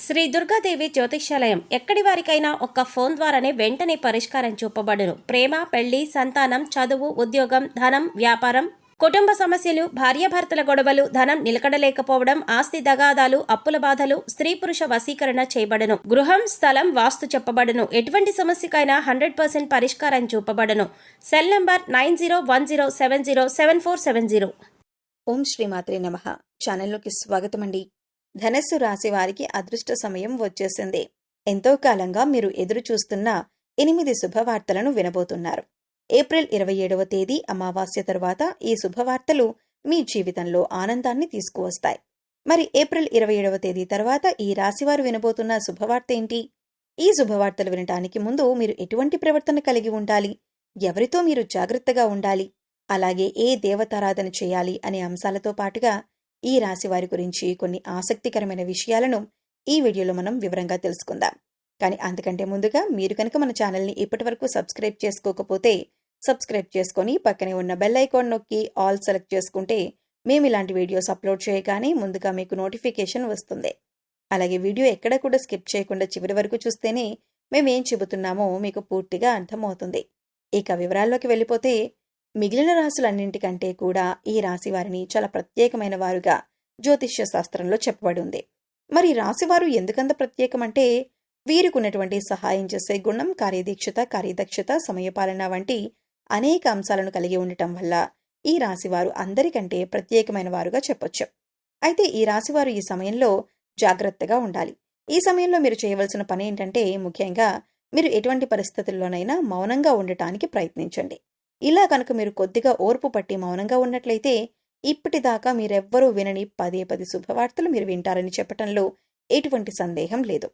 శ్రీ దుర్గాదేవి జ్యోతిష్యాలయం ఎక్కడి వారికైనా ఒక్క ఫోన్ ద్వారానే వెంటనే పరిష్కారం చూపబడును. ప్రేమ, పెళ్లి, సంతానం, చదువు, ఉద్యోగం, ధనం, వ్యాపారం, కుటుంబ సమస్యలు, భార్యాభర్తల గొడవలు, ధనం నిలకడలేకపోవడం, ఆస్తి తగాదాలు, అప్పుల బాధలు, స్త్రీ పురుష వశీకరణ చేయబడును. గృహం, స్థలం, వాస్తు చెప్పబడును. ఎటువంటి సమస్యకైనా 100% పరిష్కారం చూపబడును. Cell number 9010707470. ఓం శ్రీమాత్రే నమః. ఛానల్లోకి స్వాగతం అండి. ధనస్సు రాశి వారికి అదృష్ట సమయం వచ్చేసింది. ఎంతో కాలంగా మీరు ఎదురు చూస్తున్న 8 శుభవార్తలను వినబోతున్నారు. ఏప్రిల్ 27వ తేదీ అమావాస్య తరువాత ఈ శుభవార్తలు మీ జీవితంలో ఆనందాన్ని తీసుకువస్తాయి. మరి ఏప్రిల్ 27వ తేదీ తర్వాత ఈ రాశివారు వినబోతున్న శుభవార్త ఏంటి? ఈ శుభవార్తలు వినటానికి ముందు మీరు ఎటువంటి ప్రవర్తన కలిగి ఉండాలి, ఎవరితో మీరు జాగ్రత్తగా ఉండాలి, అలాగే ఏ దేవతారాధన చేయాలి అనే అంశాలతో పాటుగా ఈ రాశి వారి గురించి కొన్ని ఆసక్తికరమైన విషయాలను ఈ వీడియోలో మనం వివరంగా తెలుసుకుందాం. కానీ అంతకంటే ముందుగా మీరు కనుక మన ఛానల్ని ఇప్పటి వరకు సబ్స్క్రైబ్ చేసుకోకపోతే సబ్స్క్రైబ్ చేసుకొని పక్కనే ఉన్న బెల్ ఐకాన్ నొక్కి ఆల్ సెలెక్ట్ చేసుకుంటే మేము ఇలాంటి వీడియోస్ అప్లోడ్ చేయగానే ముందుగా మీకు నోటిఫికేషన్ వస్తుంది. అలాగే వీడియో ఎక్కడ కూడా స్కిప్ చేయకుండా చివరి వరకు చూస్తేనే మేమేం చెబుతున్నామో మీకు పూర్తిగా అర్థమవుతుంది. ఇక వివరాల్లోకి వెళ్ళిపోతే మిగిలిన రాశులన్నింటికంటే కూడా ఈ రాశి వారిని చాలా ప్రత్యేకమైన వారుగా జ్యోతిష్య శాస్త్రంలో చెప్పబడి ఉంది. మరి రాశివారు ఎందుకంత ప్రత్యేకమంటే వీరికున్నటువంటి సహాయం చేసే గుణం, కార్యదీక్షత, కార్యదక్షత, సమయపాలన వంటి అనేక అంశాలను కలిగి ఉండటం వల్ల ఈ రాశివారు అందరికంటే ప్రత్యేకమైన వారుగా చెప్పొచ్చు. అయితే ఈ రాశివారు ఈ సమయంలో జాగ్రత్తగా ఉండాలి. ఈ సమయంలో మీరు చేయవలసిన పని ఏంటంటే ముఖ్యంగా మీరు ఎటువంటి పరిస్థితుల్లోనైనా మౌనంగా ఉండటానికి ప్రయత్నించండి. ఇలా కనుక మీరు కొద్దిగా ఓర్పు పట్టి మౌనంగా ఉన్నట్లయితే ఇప్పటిదాకా మీరెవ్వరూ వినని 10 శుభవార్తలు మీరు వింటారని చెప్పటంలో ఎటువంటి సందేహం లేదు.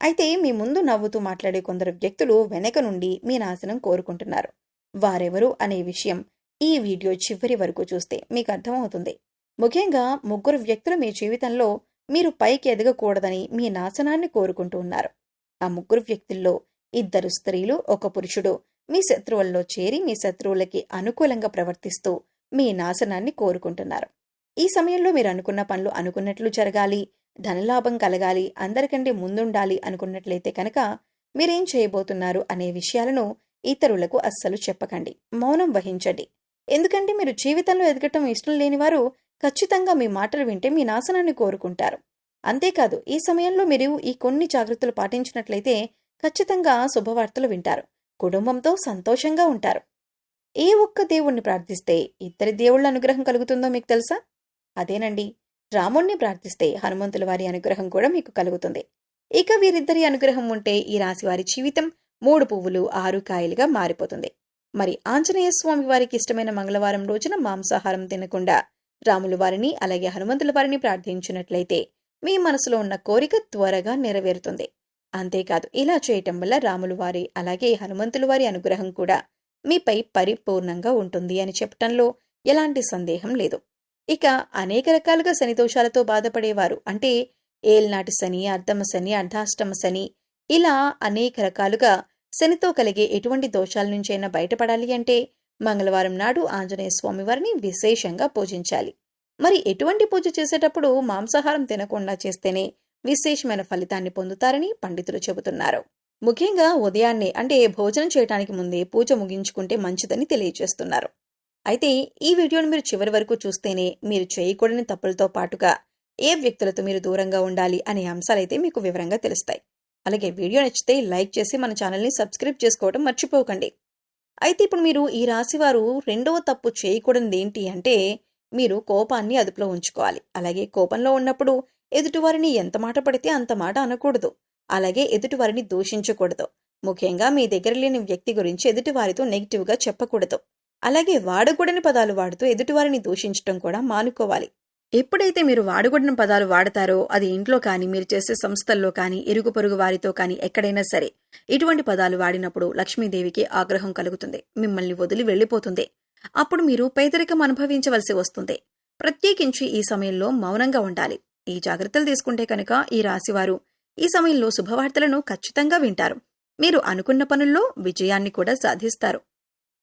అయితే మీ ముందు నవ్వుతూ మాట్లాడే కొందరు వ్యక్తులు వెనక నుండి మీ నాశనం కోరుకుంటున్నారు. వారెవరు అనే విషయం ఈ వీడియో చివరి వరకు చూస్తే మీకు అర్థమవుతుంది. ముఖ్యంగా 3 వ్యక్తులు మీ జీవితంలో మీరు పైకి ఎదగకూడదని మీ నాశనాన్ని కోరుకుంటూ ఉన్నారు. ఆ 3 వ్యక్తుల్లో 2 స్త్రీలు, 1 పురుషుడు మీ శత్రువుల్లో చేరి మీ శత్రువులకి అనుకూలంగా ప్రవర్తిస్తూ మీ నాశనాన్ని కోరుకుంటున్నారు. ఈ సమయంలో మీరు అనుకున్న పనులు అనుకున్నట్లు జరగాలి, ధనలాభం కలగాలి, అందరికంటే ముందుండాలి అనుకున్నట్లయితే కనుక మీరేం చేయబోతున్నారు అనే విషయాలను ఇతరులకు అస్సలు చెప్పకండి. మౌనం వహించండి. ఎందుకంటే మీరు జీవితంలో ఎదగటం ఇష్టం లేనివారు ఖచ్చితంగా మీ మాటలు వింటే మీ నాశనాన్ని కోరుకుంటారు. అంతేకాదు ఈ సమయంలో మీరు ఈ కొన్ని జాగ్రత్తలు పాటించినట్లయితే ఖచ్చితంగా శుభవార్తలు వింటారు. కుటుంబంతో సంతోషంగా ఉంటారు. ఏ ఒక్క దేవుణ్ణి ప్రార్థిస్తే 2 దేవుళ్ల అనుగ్రహం కలుగుతుందో మీకు తెలుసా? అదేనండి, రాముణ్ణి ప్రార్థిస్తే హనుమంతుల వారి అనుగ్రహం కూడా మీకు కలుగుతుంది. ఇక వీరిద్దరి అనుగ్రహం ఉంటే ఈ రాశి వారి జీవితం 3 పువ్వులు 6 కాయలుగా మారిపోతుంది. మరి ఆంజనేయ స్వామి వారికి ఇష్టమైన మంగళవారం రోజున మాంసాహారం తినకుండా రాముల వారిని అలాగే హనుమంతుల వారిని ప్రార్థించినట్లయితే మీ మనసులో ఉన్న కోరిక త్వరగా నెరవేరుతుంది. అంతేకాదు ఇలా చేయటం వల్ల రాములు వారి అలాగే హనుమంతుల వారి అనుగ్రహం కూడా మీపై పరిపూర్ణంగా ఉంటుంది అని చెప్పటంలో ఎలాంటి సందేహం లేదు. ఇక అనేక రకాలుగా శని దోషాలతో బాధపడేవారు అంటే ఏల్నాటి శని, అర్ధమ శని, అర్ధాష్టమ శని ఇలా అనేక రకాలుగా శనితో కలిగే ఎటువంటి దోషాల నుంచైనా బయటపడాలి అంటే మంగళవారం నాడు ఆంజనేయ స్వామి వారిని విశేషంగా పూజించాలి. మరి ఎటువంటి పూజ చేసేటప్పుడు మాంసాహారం తినకుండా చేస్తేనే విశేషమైన ఫలితాన్ని పొందుతారని పండితులు చెబుతున్నారు. ముఖ్యంగా ఉదయాన్నే అంటే భోజనం చేయడానికి ముందే పూజ ముగించుకుంటే మంచిదని తెలియజేస్తున్నారు. అయితే ఈ వీడియోను మీరు చివరి వరకు చూస్తేనే మీరు చేయకూడని తప్పులతో పాటుగా ఏ వ్యక్తులతో మీరు దూరంగా ఉండాలి అనే అంశాలైతే మీకు వివరంగా తెలుస్తాయి. అలాగే వీడియో నచ్చితే లైక్ చేసి మన ఛానల్ని సబ్స్క్రైబ్ చేసుకోవడం మర్చిపోకండి. అయితే ఇప్పుడు మీరు ఈ రాశివారు 2వ తప్పు చేయకూడనిది ఏంటి అంటే మీరు కోపాన్ని అదుపులో ఉంచుకోవాలి. అలాగే కోపంలో ఉన్నప్పుడు ఎదుటివారిని ఎంత మాట పడితే అంత మాట అనకూడదు. అలాగే ఎదుటివారిని దూషించకూడదు. ముఖ్యంగా మీ దగ్గర లేని వ్యక్తి గురించి ఎదుటివారితో నెగిటివ్గా చెప్పకూడదు. అలాగే వాడకూడని పదాలు వాడుతూ ఎదుటివారిని దూషించడం కూడా మానుకోవాలి. ఎప్పుడైతే మీరు వాడకూడని పదాలు వాడతారో అది ఇంట్లో కానీ, మీరు చేసే సంస్థల్లో కానీ, ఇరుగు పొరుగు వారితో కానీ ఎక్కడైనా సరే ఇటువంటి పదాలు వాడినప్పుడు లక్ష్మీదేవికి ఆగ్రహం కలుగుతుంది. మిమ్మల్ని వదిలి వెళ్లిపోతుంది. అప్పుడు మీరు పేదరికం అనుభవించవలసి వస్తుంది. ప్రత్యేకించి ఈ సమయంలో మౌనంగా ఉండాలి. ఈ జాగ్రత్తలు తీసుకుంటే కనుక ఈ రాశివారు ఈ సమయంలో శుభవార్తలను ఖచ్చితంగా వింటారు. మీరు అనుకున్న పనుల్లో విజయాన్ని కూడా సాధిస్తారు.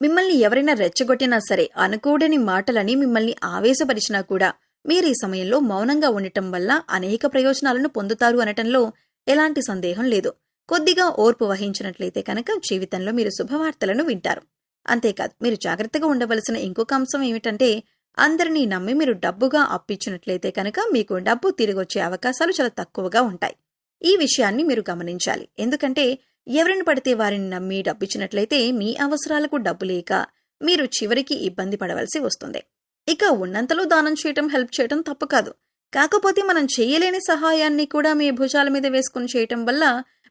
మిమ్మల్ని ఎవరైనా రెచ్చగొట్టినా సరే, అనకూడని మాటలని మిమ్మల్ని ఆవేశపరిచినా కూడా మీరు ఈ సమయంలో మౌనంగా ఉండటం వల్ల అనేక ప్రయోజనాలను పొందుతారు అనటంలో ఎలాంటి సందేహం లేదు. కొద్దిగా ఓర్పు వహించినట్లయితే కనుక జీవితంలో మీరు శుభవార్తలను వింటారు. అంతేకాదు, మీరు జాగ్రత్తగా ఉండవలసిన ఇంకొక అంశం ఏమిటంటే, అందరినీ నమ్మి మీరు డబ్బుగా అప్పిచ్చినట్లయితే కనుక మీకు డబ్బు తిరిగొచ్చే అవకాశాలు చాలా తక్కువగా ఉంటాయి. ఈ విషయాన్ని మీరు గమనించాలి. ఎందుకంటే ఎవరిని పడితే వారిని నమ్మి డబ్బిచ్చినట్లయితే మీ అవసరాలకు డబ్బు లేక మీరు చివరికి ఇబ్బంది పడవలసి వస్తుంది. ఇక ఉన్నంతలో దానం చేయటం, హెల్ప్ చేయటం తప్పు కాదు. కాకపోతే మనం చేయలేని సహాయాన్ని కూడా మీ భుజాల మీద వేసుకుని చేయటం వల్ల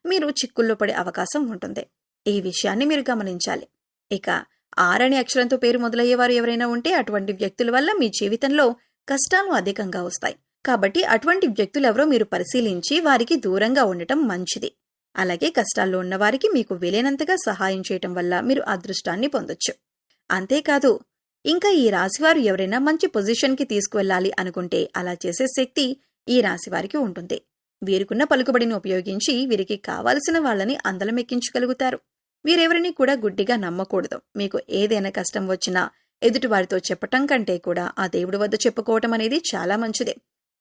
మీరు చిక్కుల్లో పడే అవకాశం ఉంటుంది. ఈ విషయాన్ని మీరు గమనించాలి. ఇక ఆరని అక్షరంతో పేరు మొదలయ్యేవారు ఎవరైనా ఉంటే అటువంటి వ్యక్తుల వల్ల మీ జీవితంలో కష్టాలు అధికంగా వస్తాయి. కాబట్టి అటువంటి వ్యక్తులెవరో మీరు పరిశీలించి వారికి దూరంగా ఉండటం మంచిది. అలాగే కష్టాల్లో ఉన్నవారికి మీకు వీలైనంతగా సహాయం చేయటం వల్ల మీరు అదృష్టాన్ని పొందొచ్చు. అంతేకాదు, ఇంకా ఈ రాశివారు ఎవరైనా మంచి పొజిషన్కి తీసుకువెళ్లాలి అనుకుంటే అలా చేసే శక్తి ఈ రాశివారికి ఉంటుంది. వీరికున్న పలుకుబడిని ఉపయోగించి వీరికి కావాల్సిన వాళ్ళని అందలమెక్కించగలుగుతారు. వీరెవరిని కూడా గుడ్డిగా నమ్మకూడదు. మీకు ఏదైనా కష్టం వచ్చినా ఎదుటివారితో చెప్పటం కంటే కూడా ఆ దేవుడి వద్ద చెప్పుకోవటం అనేది చాలా మంచిదే.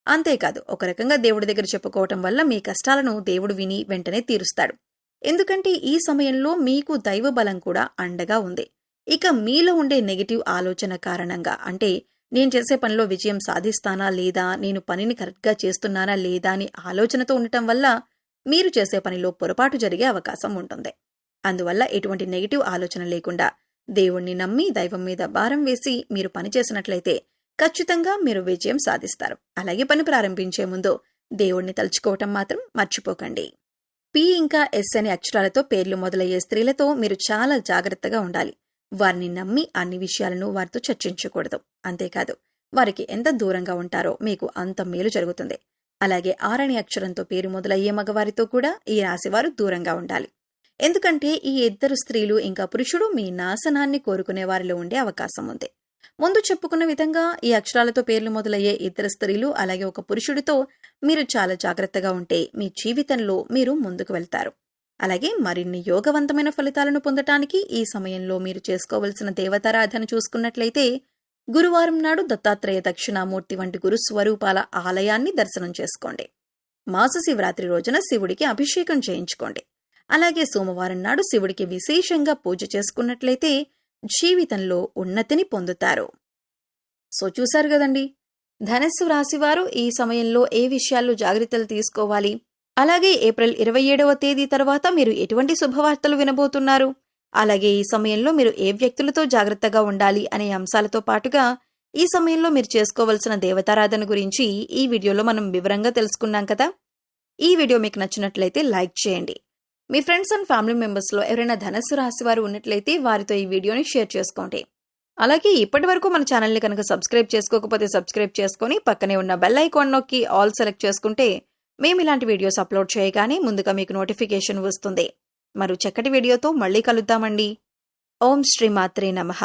అంతేకాదు, ఒక రకంగా దేవుడి దగ్గర చెప్పుకోవటం వల్ల మీ కష్టాలను దేవుడు విని వెంటనే తీరుస్తాడు. ఎందుకంటే ఈ సమయంలో మీకు దైవ బలం కూడా అండగా ఉంది. ఇక మీలో ఉండే నెగిటివ్ ఆలోచన కారణంగా, అంటే నేను చేసే పనిలో విజయం సాధిస్తానా లేదా, నేను పనిని కరెక్ట్గా చేస్తున్నానా లేదా అని ఆలోచనతో ఉండటం వల్ల మీరు చేసే పనిలో పొరపాటు జరిగే అవకాశం ఉంటుంది. అందువల్ల ఎటువంటి నెగిటివ్ ఆలోచన లేకుండా దేవుణ్ణి నమ్మి దైవం మీద భారం వేసి మీరు పని చేసినట్లయితే ఖచ్చితంగా మీరు విజయం సాధిస్తారు. అలాగే పని ప్రారంభించే ముందు దేవుణ్ణి తలుచుకోవటం మాత్రం మర్చిపోకండి. పి ఇంకా ఎస్ అనే అక్షరాలతో పేర్లు మొదలయ్యే స్త్రీలతో మీరు చాలా జాగ్రత్తగా ఉండాలి. వారిని నమ్మి అన్ని విషయాలను వారితో చర్చించకూడదు. అంతేకాదు, వారికి ఎంత దూరంగా ఉంటారో మీకు అంత మేలు జరుగుతుంది. అలాగే ఆరని అక్షరంతో పేరు మొదలయ్యే మగవారితో కూడా ఈ రాశివారు దూరంగా ఉండాలి. ఎందుకంటే ఈ ఇద్దరు స్త్రీలు ఇంకా పురుషుడు మీ నాశనాన్ని కోరుకునే వారిలో ఉండే అవకాశం ఉంది. ముందు చెప్పుకున్న విధంగా ఈ అక్షరాలతో పేర్లు మొదలయ్యే ఇద్దరు స్త్రీలు అలాగే ఒక పురుషుడితో మీరు చాలా జాగ్రత్తగా ఉంటే మీ జీవితంలో మీరు ముందుకు వెళ్తారు. అలాగే మరిన్ని యోగవంతమైన ఫలితాలను పొందటానికి ఈ సమయంలో మీరు చేసుకోవలసిన దేవతారాధన చూసుకున్నట్లయితే గురువారం నాడు దత్తాత్రేయ దక్షిణామూర్తి వంటి గురు స్వరూపాల ఆలయాన్ని దర్శనం చేసుకోండి. మాస శివరాత్రి రోజున శివుడికి అభిషేకం చేయించుకోండి. అలాగే సోమవారం నాడు శివుడికి విశేషంగా పూజ చేసుకున్నట్లయితే జీవితంలో ఉన్నతిని పొందుతారు. సో చూశారు కదండి, ధనస్సు రాశివారు ఈ సమయంలో ఏ విషయాల్లో జాగ్రత్తలు తీసుకోవాలి, అలాగే ఏప్రిల్ 27వ తేదీ తర్వాత మీరు ఎటువంటి శుభవార్తలు వినబోతున్నారు, అలాగే ఈ సమయంలో మీరు ఏ వ్యక్తులతో జాగ్రత్తగా ఉండాలి అనే అంశాలతో పాటుగా ఈ సమయంలో మీరు చేసుకోవలసిన దేవతారాధన గురించి ఈ వీడియోలో మనం వివరంగా తెలుసుకున్నాం కదా. ఈ వీడియో మీకు నచ్చినట్లయితే లైక్ చేయండి. మీ ఫ్రెండ్స్ అండ్ ఫ్యామిలీ మెంబర్స్లో ఎవరైనా ధనస్సు రాశి వారు ఉన్నట్లయితే వారితో ఈ వీడియోని షేర్ చేసుకోండి. అలాగే ఇప్పటి వరకు మన ఛానల్ని కనుక సబ్స్క్రైబ్ చేసుకోకపోతే సబ్స్క్రైబ్ చేసుకొని పక్కనే ఉన్న బెల్ ఐకాన్ నొక్కి ఆల్ సెలెక్ట్ చేసుకుంటే మేము ఇలాంటి వీడియోస్ అప్లోడ్ చేయగానే ముందుగా మీకు నోటిఫికేషన్ వస్తుంది. మరో చక్కటి వీడియోతో మళ్ళీ కలుద్దామండి. ఓం శ్రీ మాత్రే నమః.